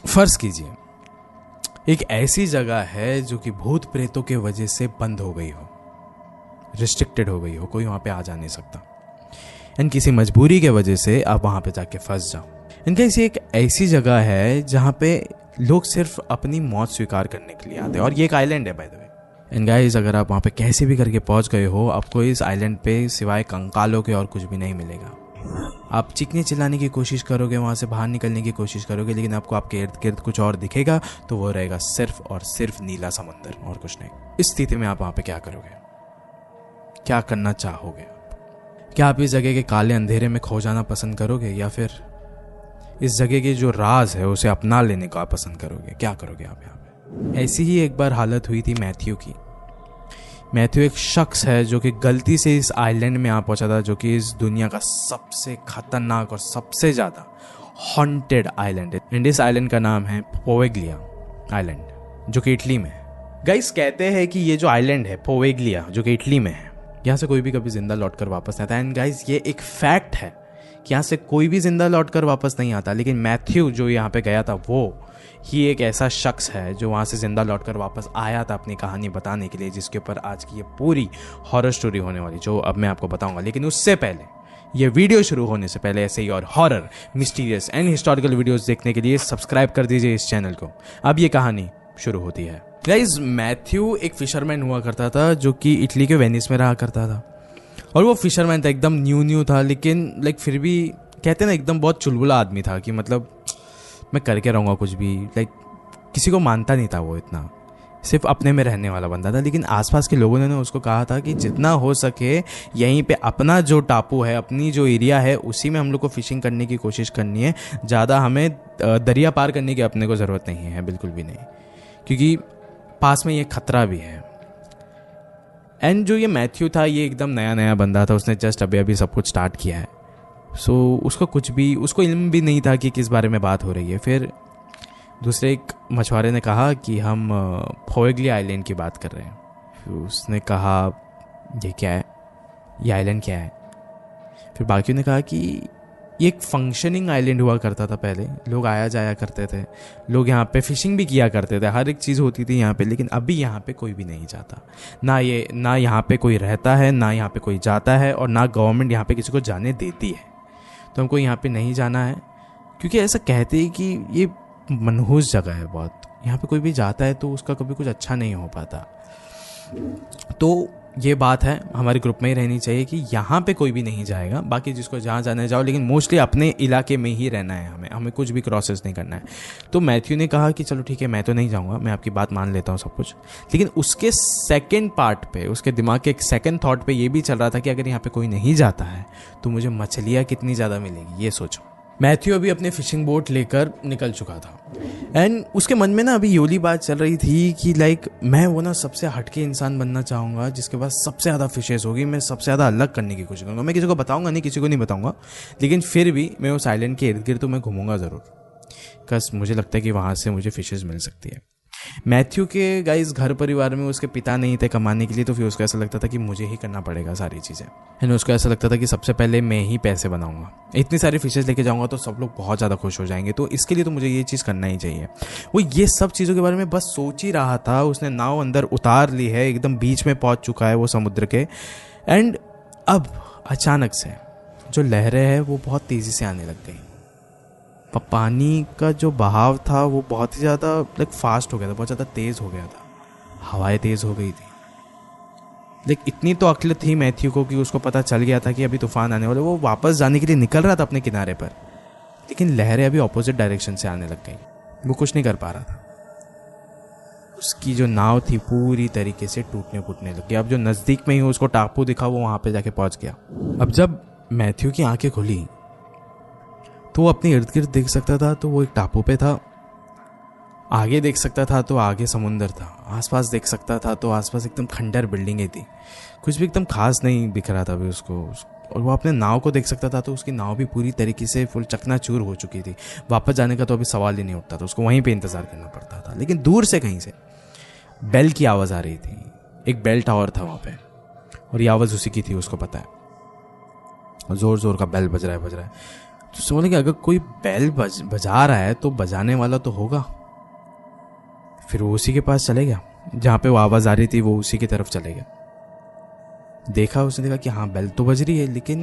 फर्ज कीजिए एक ऐसी जगह है जो कि भूत प्रेतों के वजह से बंद हो गई हो, रिस्ट्रिक्टेड हो गई हो, कोई वहां पे आ जा नहीं सकता, एंड किसी मजबूरी के वजह से आप वहां पे जाके फंस जाओ। इनका ऐसी एक ऐसी जगह है जहां पे लोग सिर्फ अपनी मौत स्वीकार करने के लिए आते हैं, और ये एक आइलैंड है by the way. And guys, अगर आप वहां पे कैसे भी करके पहुंच गए हो, आपको इस आइलैंड पे सिवाय कंकालों के और कुछ भी नहीं मिलेगा। आप चीखने चिल्लाने की कोशिश करोगे, वहां से बाहर निकलने की कोशिश करोगे, लेकिन आपको आपके इर्द गिर्द कुछ और दिखेगा, तो वो रहेगा सिर्फ और सिर्फ नीला समुंदर और कुछ नहीं। इस स्थिति में आप वहां पे क्या करोगे, क्या करना चाहोगे? क्या आप इस जगह के काले अंधेरे में खो जाना पसंद करोगे, या फिर इस जगह के जो राज है उसे अपना लेने का पसंद करोगे? क्या करोगे आप यहाँ पे? ऐसी ही एक बार हालत हुई थी मैथ्यू की। मैथ्यू एक शख्स है जो कि गलती से इस आइलैंड में आ पहुंचा था, जो कि इस दुनिया का सबसे खतरनाक और सबसे ज्यादा हॉन्टेड आइलैंड है। एंड इस आइलैंड का नाम है पोवेग्लिया आइलैंड, जो कि इटली में है। गाइस, कहते हैं कि ये जो आइलैंड है पोवेग्लिया, जो कि इटली में है, यहाँ से कोई भी कभी जिंदा लौटकर वापस नहीं आता। एंड गाइस, ये एक फैक्ट है कि यहाँ से कोई भी जिंदा लौटकर वापस नहीं आता, लेकिन मैथ्यू जो यहाँ पे गया था वो ही एक ऐसा शख्स है जो वहाँ से जिंदा लौटकर वापस आया था अपनी कहानी बताने के लिए, जिसके ऊपर आज की ये पूरी हॉरर स्टोरी होने वाली, जो अब मैं आपको बताऊंगा। लेकिन उससे पहले, ये वीडियो शुरू होने से पहले, ऐसे ही और horror, mysterious and historical videos देखने के लिए सब्सक्राइब कर दीजिए इस चैनल को। अब ये कहानी शुरू होती है। गाइस, मैथ्यू एक फिशरमैन हुआ करता था जो कि इटली के वेनिस में रहा करता था, और वो फिशरमैन था, एकदम न्यू था, लेकिन फिर भी कहते ना एकदम बहुत चुलबुला आदमी था कि मतलब मैं करके रहूँगा कुछ भी, किसी को मानता नहीं था वो, इतना सिर्फ अपने में रहने वाला बंदा था। लेकिन आसपास के लोगों ने उसको कहा था कि जितना हो सके यहीं पे अपना जो टापू है, अपनी जो एरिया है, उसी में हम लोग को फिशिंग करने की कोशिश करनी है, ज़्यादा हमें दरिया पार करने की अपने को ज़रूरत नहीं है, बिल्कुल भी नहीं, क्योंकि पास में ये खतरा भी है। एंड जो ये मैथ्यू था, ये एकदम नया नया बंदा था, उसने जस्ट अभी सब कुछ स्टार्ट किया है, सो उसको इल्म भी नहीं था कि किस बारे में बात हो रही है। फिर दूसरे एक मछुआरे ने कहा कि हम पोवेग्लिया आइलैंड की बात कर रहे हैं। फिर उसने कहा ये क्या है, ये आइलैंड क्या है? फिर बाकियों ने कहा कि ये एक फंक्शनिंग आइलैंड हुआ करता था पहले, लोग आया जाया करते थे, लोग यहाँ पे फिशिंग भी किया करते थे, हर एक चीज़ होती थी यहाँ पे, लेकिन अभी यहाँ पे कोई भी नहीं जाता, ना यहाँ पे कोई रहता है, ना यहाँ पे कोई जाता है, और ना गवर्नमेंट यहाँ पे किसी को जाने देती है। तो हमको यहाँ पे नहीं जाना है, क्योंकि ऐसा कहते हैं कि ये मनहूस जगह है बहुत, यहाँ पे कोई भी जाता है तो उसका कभी कुछ अच्छा नहीं हो पाता। तो ये बात है हमारे ग्रुप में ही रहनी चाहिए कि यहाँ पे कोई भी नहीं जाएगा, बाकी जिसको जहाँ जाना जाओ, लेकिन मोस्टली अपने इलाके में ही रहना है, हमें कुछ भी क्रॉसेस नहीं करना है। तो मैथ्यू ने कहा कि चलो ठीक है, मैं तो नहीं जाऊँगा, मैं आपकी बात मान लेता हूँ सब कुछ। लेकिन उसके सेकेंड पार्ट पे, उसके दिमाग के एक सेकेंड थॉट पे ये भी चल रहा था कि अगर यहाँ पे कोई नहीं जाता है तो मुझे मछलियाँ कितनी ज़्यादा मिलेगी, ये सोचो। मैथ्यू अभी अपने फिशिंग बोट लेकर निकल चुका था, एंड उसके मन में ना अभी योली बात चल रही थी कि मैं वो ना सबसे हटके इंसान बनना चाहूँगा जिसके पास सबसे ज़्यादा फिशेस होगी, मैं सबसे ज़्यादा अलग करने की कोशिश करूँगा। मैं किसी को बताऊँगा नहीं, किसी को नहीं बताऊँगा, लेकिन फिर भी मैं उस आइलैंड के इर्द गिर्द तो मैं घूमूंगा ज़रूर, बस मुझे लगता है कि वहाँ से मुझे फिशेस मिल सकती है। मैथ्यू के गाइस घर परिवार में उसके पिता नहीं थे कमाने के लिए, तो फिर उसको ऐसा लगता था कि मुझे ही करना पड़ेगा सारी चीज़ें, एंड उसको ऐसा लगता था कि सबसे पहले मैं ही पैसे बनाऊंगा, इतनी सारी फिशेस लेके जाऊंगा तो सब लोग बहुत ज़्यादा खुश हो जाएंगे, तो इसके लिए तो मुझे ये चीज़ करना ही चाहिए। वो ये सब चीज़ों के बारे में बस सोच ही रहा था। उसने नाव अंदर उतार ली है, एकदम बीच में पहुँच चुका है वो समुद्र के, एंड अब अचानक से जो लहरें हैं वो बहुत तेज़ी से आने लग गई। पानी का जो बहाव था वो बहुत ही ज़्यादा फास्ट हो गया था, बहुत ज़्यादा तेज़ हो गया था, हवाएं तेज़ हो गई थी। लेकिन इतनी तो अक्ल थी मैथ्यू को कि उसको पता चल गया था कि अभी तूफान आने वाला। वो वापस जाने के लिए निकल रहा था अपने किनारे पर, लेकिन लहरें अभी ऑपोजिट डायरेक्शन से आने लग गई। वो कुछ नहीं कर पा रहा था, उसकी जो नाव थी पूरी तरीके से टूटने फूटने लग गई। अब जो नज़दीक में ही उसको टापू दिखा, वो वहाँ पर जाके पहुँच गया। अब जब मैथ्यू की आंखें खुली तो वो अपने इर्द गिर्द देख सकता था, तो वो एक टापू पे था। आगे देख सकता था तो आगे समुंदर था, आसपास देख सकता था तो आसपास एकदम खंडर बिल्डिंगें थी, कुछ भी एकदम खास नहीं दिख रहा था अभी उसको। और वो अपने नाव को देख सकता था तो उसकी नाव भी पूरी तरीके से फुल चकनाचूर हो चुकी थी। वापस जाने का तो अभी सवाल ही नहीं उठता था, उसको वहीं पे इंतज़ार करना पड़ता था। लेकिन दूर से कहीं से बेल की आवाज़ आ रही थी, एक बेल टावर था वहाँ पे, और ये आवाज़ उसी की थी, उसको पता है। ज़ोर ज़ोर का बेल बज रहा है। तो सोचा कि अगर कोई बेल बजा रहा है तो बजाने वाला तो होगा। फिर वो उसी के पास चले गया, जहाँ पे वो आवाज़ आ रही थी वो उसी की तरफ चले गया। देखा, उसने देखा कि हाँ बेल तो बज रही है, लेकिन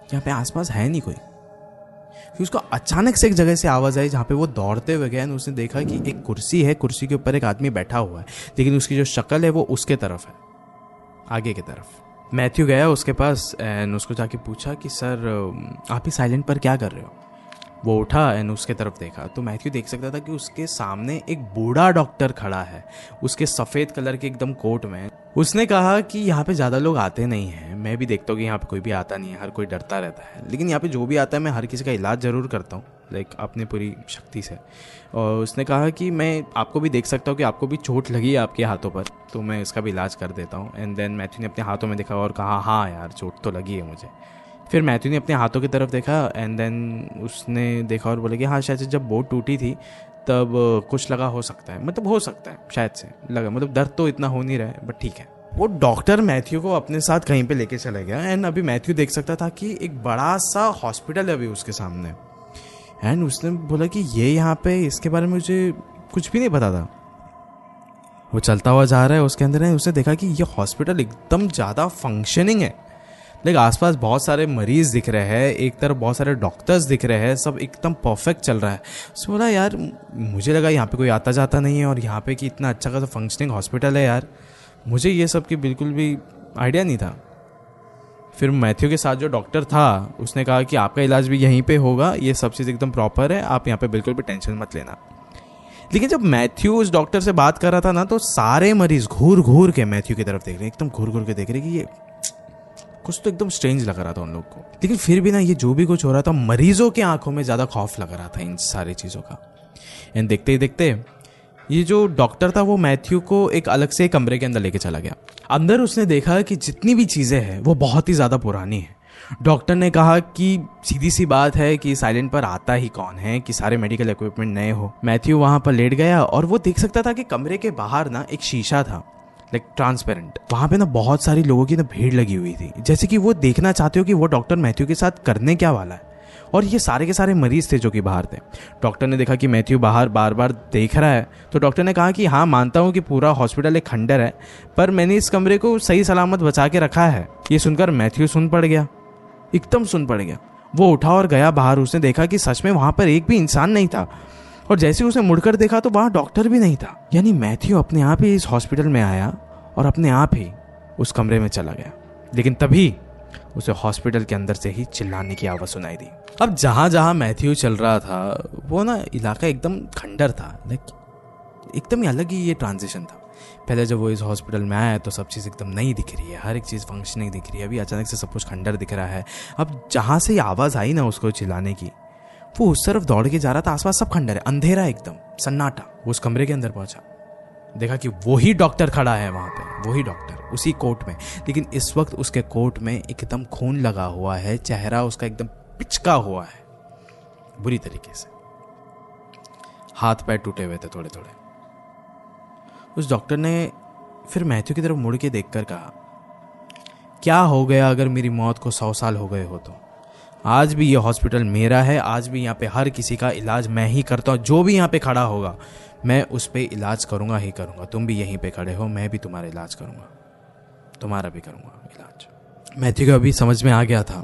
यहाँ पे आसपास है नहीं कोई। फिर उसको अचानक से एक जगह से आवाज़ आई जहाँ पे वो दौड़ते हुए गया, उसने देखा कि एक कुर्सी है, कुर्सी के ऊपर एक आदमी बैठा हुआ है, लेकिन उसकी जो शक्ल है वो उसके तरफ है, आगे की तरफ। मैथ्यू गया उसके पास एंड उसको जाके पूछा कि सर आप ही साइलेंट पर क्या कर रहे हो। वो उठा एंड उसके तरफ देखा तो मैथ्यू देख सकता था कि उसके सामने एक बूढ़ा डॉक्टर खड़ा है, उसके सफ़ेद कलर के एकदम कोट में। उसने कहा कि यहाँ पे ज़्यादा लोग आते नहीं हैं, मैं भी देखता हूँ कि यहाँ पे कोई भी आता नहीं है, हर कोई डरता रहता है, लेकिन यहाँ पे जो भी आता है मैं हर किसी का इलाज ज़रूर करता हूँ, लाइक अपनी पूरी शक्ति से। और उसने कहा कि मैं आपको भी देख सकता हूँ कि आपको भी चोट लगी है आपके हाथों पर, तो मैं इसका भी इलाज कर देता हूँ। एंड देन मैथ्यू ने अपने हाथों में देखा और कहा हाँ यार चोट तो लगी है मुझे। फिर मैथ्यू ने अपने हाथों की तरफ देखा एंड देन उसने देखा और बोला कि हाँ शायद से जब बोट टूटी थी तब कुछ लगा हो सकता है, मतलब हो सकता है शायद से लगा, मतलब दर्द तो इतना हो नहीं रहा है बट ठीक है। वो डॉक्टर मैथ्यू को अपने साथ कहीं पे लेके चला गया एंड अभी मैथ्यू देख सकता था कि एक बड़ा सा हॉस्पिटल है अभी उसके सामने। एंड उसने बोला कि ये यहाँ पे इसके बारे में मुझे कुछ भी नहीं पता था। वो चलता हुआ जा रहा है उसके अंदर, उसने देखा कि ये हॉस्पिटल एकदम ज़्यादा फंक्शनिंग है, लाइक आसपास बहुत सारे मरीज दिख रहे हैं, एक तरफ बहुत सारे डॉक्टर्स दिख रहे हैं, सब एकदम परफेक्ट चल रहा है। उसने बोला यार मुझे लगा यहाँ पे कोई आता जाता नहीं है और यहाँ पे कि इतना अच्छा खासा फंक्शनिंग हॉस्पिटल है यार, मुझे ये सब की बिल्कुल भी आइडिया नहीं था। फिर मैथ्यू के साथ जो डॉक्टर था उसने कहा कि आपका इलाज भी यहीं पे होगा, ये सब चीज़ एकदम प्रॉपर है, आप यहाँ पे बिल्कुल भी टेंशन मत लेना। लेकिन जब मैथ्यू उस डॉक्टर से बात कर रहा था ना तो सारे मरीज घूर घूर के मैथ्यू की तरफ देख रहे, एकदम घूर घूर के देख रहे कि ये कुछ तो एकदम स्ट्रेंज लग रहा था उन लोग को। लेकिन फिर भी ना ये जो भी कुछ हो रहा था मरीजों के आंखों में ज़्यादा खौफ लग रहा था इन सारी चीज़ों का। एंड देखते ही देखते ये जो डॉक्टर था वो मैथ्यू को एक अलग से कमरे के अंदर लेके चला गया। अंदर उसने देखा कि जितनी भी चीज़ें हैं वो बहुत ही ज़्यादा पुरानी है। डॉक्टर ने कहा कि सीधी सी बात है कि साइलेंट पर आता ही कौन है कि सारे मेडिकल इक्विपमेंट नए हो। मैथ्यू वहाँ पर लेट गया और वो देख सकता था कि कमरे के बाहर ना एक शीशा था, लाइक ट्रांसपेरेंट। वहाँ पे ना बहुत सारी लोगों की ना भीड़ लगी हुई थी, जैसे कि वो देखना चाहते हो कि वो डॉक्टर मैथ्यू के साथ करने क्या वाला है। और ये सारे के सारे मरीज थे जो कि बाहर थे। डॉक्टर ने देखा कि मैथ्यू बाहर बार बार देख रहा है तो डॉक्टर ने कहा कि हाँ मानता हूँ कि पूरा हॉस्पिटल एक खंडर है, पर मैंने इस कमरे को सही सलामत बचा के रखा है। ये सुनकर मैथ्यू सुन पड़ गया, एकदम सुन पड़ गया। वो उठा और गया बाहर। उसने देखा कि सच में वहाँ पर एक भी इंसान नहीं था और जैसे ही उसने मुड़कर देखा तो वहाँ डॉक्टर भी नहीं था। यानी मैथ्यू अपने आप ही इस हॉस्पिटल में आया और अपने आप ही उस कमरे में चला गया। लेकिन तभी उसे हॉस्पिटल के अंदर से ही चिल्लाने की आवाज़ सुनाई दी। अब जहाँ जहाँ मैथ्यू चल रहा था वो ना इलाका एकदम खंडर था, लाइक एकदम ही अलग ही ये ट्रांजिशन था। पहले जब वो इस हॉस्पिटल में आया तो सब चीज़ एकदम नई दिख रही है, हर एक चीज़ फंक्शनिंग दिख रही है। अभी अचानक से सब कुछ खंडर दिख रहा है। अब जहाँ से ये आवाज़ आई ना उसको चिल्लाने की, वो उस तरफ दौड़ के जा रहा था। आसपास सब खंडर है, अंधेरा एकदम सन्नाटा। वो उस कमरे के अंदर पहुंचा, देखा कि वही डॉक्टर खड़ा है वहाँ पे, वही डॉक्टर उसी कोट में। लेकिन इस वक्त उसके कोट में एकदम खून लगा हुआ है, चेहरा उसका एकदम पिचका हुआ है बुरी तरीके से, हाथ पैर टूटे हुए थे थोड़े थोड़े। उस डॉक्टर ने फिर मैथ्यू की तरफ मुड़ के देखकर कहा, क्या हो गया अगर मेरी मौत को 100 साल हो गए हो तो? आज भी ये हॉस्पिटल मेरा है, आज भी यहाँ पे हर किसी का इलाज मैं ही करता हूँ। जो भी यहाँ पे खड़ा होगा मैं उस पर इलाज करूँगा ही करूँगा। तुम भी यहीं पे खड़े हो, मैं भी तुम्हारा इलाज करूँगा, तुम्हारा भी करूँगा इलाज। मैथ्यू को अभी समझ में आ गया था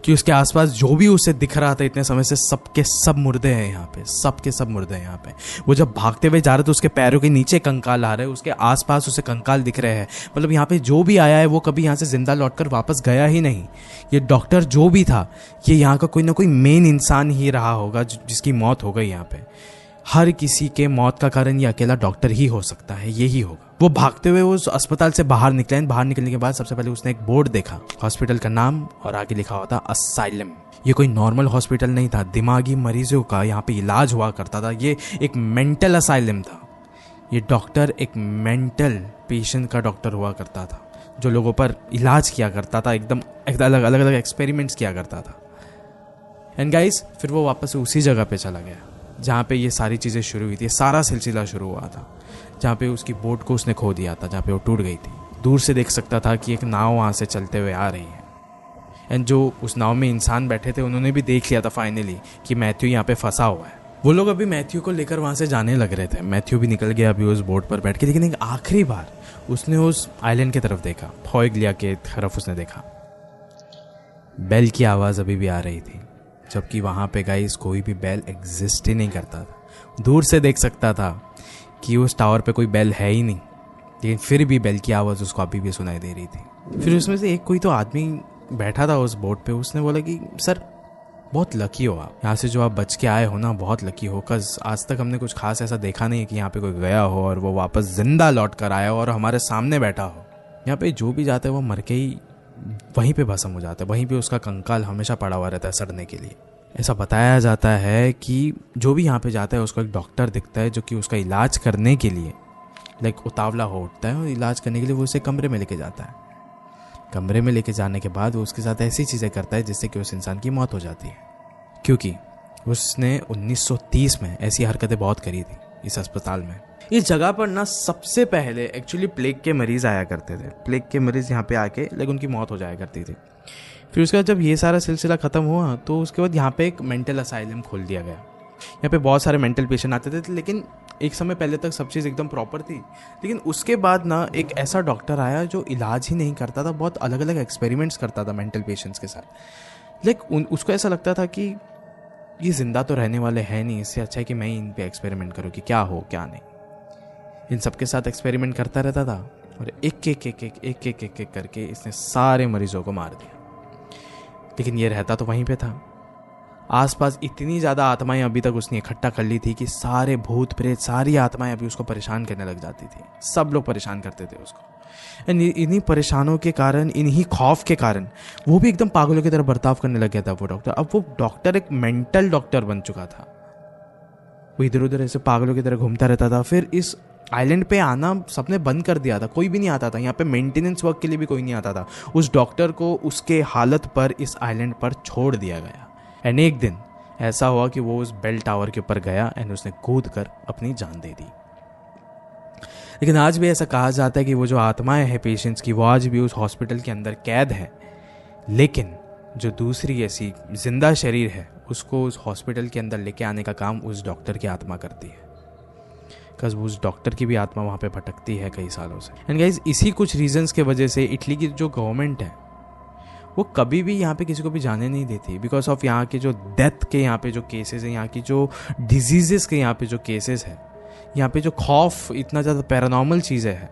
कि उसके आसपास जो भी उसे दिख रहा था इतने समय से, सबके सब मुर्दे हैं यहाँ पे, सबके सब मुर्दे हैं यहाँ पे। वो जब भागते हुए जा रहे थे उसके पैरों के नीचे कंकाल आ रहे, उसके आसपास उसे कंकाल दिख रहे हैं। मतलब यहाँ पे जो भी आया है वो कभी यहाँ से जिंदा लौटकर वापस गया ही नहीं। ये डॉक्टर जो भी था ये यहाँ का कोई ना कोई मेन इंसान ही रहा होगा जिसकी मौत हो गई यहाँ पे। हर किसी के मौत का कारण ये अकेला डॉक्टर ही हो सकता है, यही होगा। वो भागते हुए उस अस्पताल से बाहर निकले। बाहर निकलने के बाद सबसे पहले उसने एक बोर्ड देखा, हॉस्पिटल का नाम और आगे लिखा हुआ था असाइलम। ये कोई नॉर्मल हॉस्पिटल नहीं था, दिमागी मरीजों का यहाँ पे इलाज हुआ करता था। ये एक मेंटल असाइलम था। ये डॉक्टर एक मेंटल पेशेंट का डॉक्टर हुआ करता था, जो लोगों पर इलाज किया करता था, एकदम अलग अलग एक्सपेरिमेंट्स किया करता था। एंड गाइस फिर वो वापस उसी जगह पे चला गया जहाँ पे ये सारी चीज़ें शुरू हुई थी, सारा सिलसिला शुरू हुआ था, जहाँ पे उसकी बोट को उसने खो दिया था, जहाँ पे वो टूट गई थी। दूर से देख सकता था कि एक नाव वहाँ से चलते हुए आ रही है। एंड जो उस नाव में इंसान बैठे थे उन्होंने भी देख लिया था फाइनली कि मैथ्यू यहाँ पे फंसा हुआ है। वो लोग अभी मैथ्यू को लेकर वहाँ से जाने लग रहे थे। मैथ्यू भी निकल गया अभी उस बोट पर बैठ के, लेकिन एक आखिरी बार उसने उस आइलैंड की तरफ देखा, पॉइग्लिया के तरफ उसने देखा। बेल की आवाज़ अभी भी आ रही थी, जबकि वहाँ पे गाइस कोई भी बेल एग्जिस्ट ही नहीं करता था। दूर से देख सकता था कि उस टावर पे कोई बेल है ही नहीं, लेकिन फिर भी बेल की आवाज़ उसको अभी भी सुनाई दे रही थी। फिर उसमें से एक कोई तो आदमी बैठा था उस बोट पे, उसने बोला कि सर बहुत लकी हो आप, यहाँ से जो आप बच के आए हो ना बहुत लकी हो, कज आज तक हमने कुछ खास ऐसा देखा नहीं है कि यहाँ पे कोई गया हो और वो वापस जिंदा लौट कर आया हो और हमारे सामने बैठा हो। यहाँ पे जो भी जाता है वो मर के ही वहीं पे भस्म हो जाता है, वहीं पे उसका कंकाल हमेशा पड़ा हुआ रहता है सड़ने के लिए। ऐसा बताया जाता है कि जो भी यहाँ पे जाता है उसको एक डॉक्टर दिखता है जो कि उसका इलाज करने के लिए उतावला हो उठता है और इलाज करने के लिए वो उसे कमरे में लेके जाता है। कमरे में लेके जाने के बाद वो उसके साथ ऐसी चीज़ें करता है जिससे कि उस इंसान की मौत हो जाती है, क्योंकि उसने 1930 में ऐसी हरकतें बहुत करी थी इस अस्पताल में। इस जगह पर ना सबसे पहले एक्चुअली प्लेग के मरीज़ आया करते थे। प्लेग के मरीज़ यहाँ पे आके उनकी मौत हो जाया करती थी। फिर उसके बाद जब ये सारा सिलसिला ख़त्म हुआ तो उसके बाद यहाँ पे एक मेंटल असाइलम खोल दिया गया। यहाँ पे बहुत सारे मेंटल पेशेंट आते थे, लेकिन एक समय पहले तक सब चीज़ एकदम प्रॉपर थी। लेकिन उसके बाद ना एक ऐसा डॉक्टर आया जो इलाज ही नहीं करता था, बहुत अलग अलग एक्सपेरिमेंट्स करता था मेंटल पेशेंट्स के साथ। उसको ऐसा लगता था कि ये ज़िंदा तो रहने वाले हैं नहीं, इससे अच्छा है कि मैं ही इन पे एक्सपेरिमेंट करूँ कि क्या हो क्या नहीं। इन सब के साथ एक्सपेरिमेंट करता रहता था और एक एक करके इसने सारे मरीजों को मार दिया। लेकिन ये रहता तो वहीं पे था। आसपास इतनी ज़्यादा आत्माएं अभी तक उसने इकट्ठा कर ली थी कि सारे भूत प्रेत सारी आत्माएं अभी उसको परेशान करने लग जाती थी। सब लोग परेशान करते थे उसको। इन्हीं परेशानों के कारण, इन्हीं खौफ के कारण वो भी एकदम पागलों की तरह बर्ताव करने लग गया था वो डॉक्टर। अब वो डॉक्टर एक मेंटल डॉक्टर बन चुका था। वो इधर उधर ऐसे पागलों की तरह घूमता रहता था। फिर इस आइलैंड पे आना सबने बंद कर दिया था, कोई भी नहीं आता था यहाँ पे, मेंटेनेंस वर्क के लिए भी कोई नहीं आता था। उस डॉक्टर को उसके हालत पर इस आइलैंड पर छोड़ दिया गया। एंड एक दिन ऐसा हुआ कि वो उस बेल टावर के ऊपर गया एंड उसने कूद कर अपनी जान दे दी। लेकिन आज भी ऐसा कहा जाता है कि वो जो आत्माएं हैं पेशेंट्स की, वो आज भी उस हॉस्पिटल के अंदर कैद है। लेकिन जो दूसरी ऐसी जिंदा शरीर है उसको उस हॉस्पिटल के अंदर लेके आने का काम उस डॉक्टर की आत्मा करती है, बिकॉज उस डॉक्टर की भी आत्मा वहाँ पे भटकती है कई सालों से। एंड गाइज इसी कुछ रीजंस के वजह से इटली की जो गवर्नमेंट है वो कभी भी यहाँ पे किसी को भी जाने नहीं देती, बिकॉज ऑफ यहाँ के जो डेथ के यहाँ पे जो केसेस हैं, यहाँ की जो डिजीजेस के यहाँ पे जो केसेस है, यहाँ पे जो खौफ, इतना ज़्यादा पैरानॉर्मल चीज़ें हैं,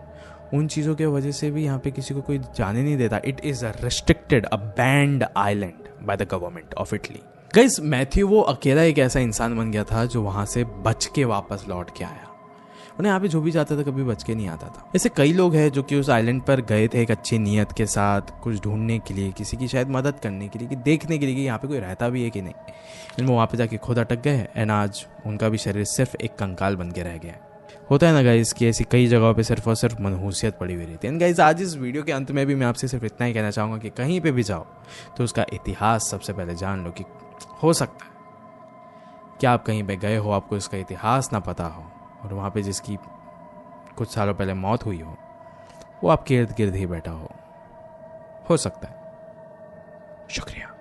उन चीज़ों के वजह से भी यहाँ पे किसी को कोई जाने नहीं देता। It is a restricted, a band island by the government of Italy. Guys Matthew वो अकेला एक ऐसा इंसान बन गया था जो वहाँ से बच के वापस लौट के आया। उन्हें यहाँ पे जो भी जाता था कभी बच के नहीं आता था। ऐसे कई लोग हैं जो कि उस आइलैंड पर गए थे एक अच्छी नीयत के साथ, कुछ ढूंढने के लिए, किसी की शायद मदद करने के लिए, कि देखने के लिए कि यहाँ पे कोई रहता भी है कि नहीं। लेकिन वो वहाँ पे जाके खुद अटक गए एंड आज उनका भी शरीर सिर्फ एक कंकाल बन के रह गया। होता है ना गाइस कि ऐसी कई जगहों पे सिर्फ और सिर्फ मनहूसियत पड़ी हुई रहती है। एंड गाइस आज इस वीडियो के अंत में भी मैं आपसे सिर्फ इतना ही कहना चाहूँगा कि कहीं पे भी जाओ तो उसका इतिहास सबसे पहले जान लो। कि हो सकता है कि आप कहीं पे गए हो, आपको इसका इतिहास ना पता हो, और वहाँ पे जिसकी कुछ सालों पहले मौत हुई हो वो आपके इर्द गिर्द ही बैठा हो सकता है। शुक्रिया।